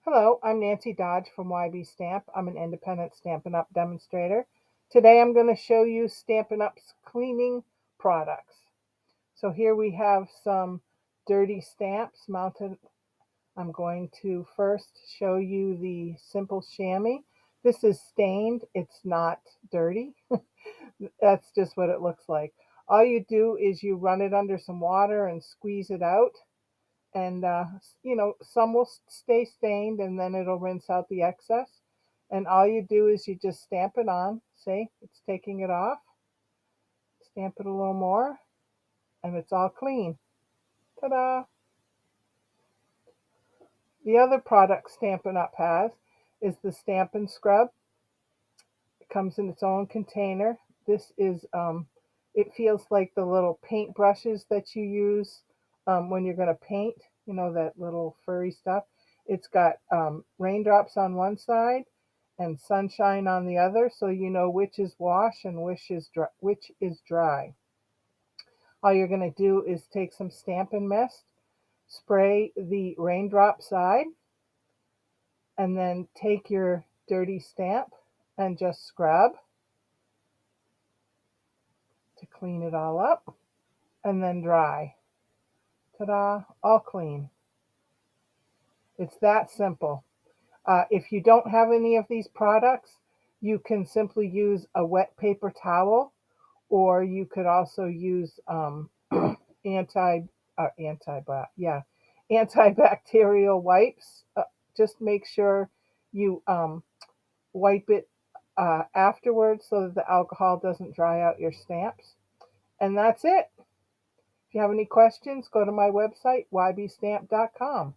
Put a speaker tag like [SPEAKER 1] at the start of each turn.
[SPEAKER 1] Hello, I'm Nancy Dodge from YB Stamp. I'm an independent Stampin' Up! Demonstrator. Today I'm going to show you Stampin' Up's cleaning products. So here we have some dirty stamps mounted. I'm going to first show you the simple chamois. This is stained, it's not dirty. That's just what it looks like. All you do is you run it under some water and squeeze it out, and some will stay stained and then it'll rinse out the excess, and all you do is you just stamp it on. See, it's taking it off. Stamp it a little more and it's all clean. Ta-da! The other product Stampin' Up has is the Stampin' Scrub. It comes in its own container. This is it feels like the little paint brushes that you use when you're going to paint, that little furry stuff. It's got raindrops on one side and sunshine on the other, so you know which is wash and which is dry. All you're going to do is take some Stampin' Mist, spray the raindrop side, and then take your dirty stamp and just scrub to clean it all up, and then dry. Ta-da, all clean. It's that simple. If you don't have any of these products, you can simply use a wet paper towel, or you could also use anti yeah, antibacterial wipes. Just make sure you wipe it afterwards so that the alcohol doesn't dry out your stamps. And that's it. If you have any questions, go to my website, ybstamp.com.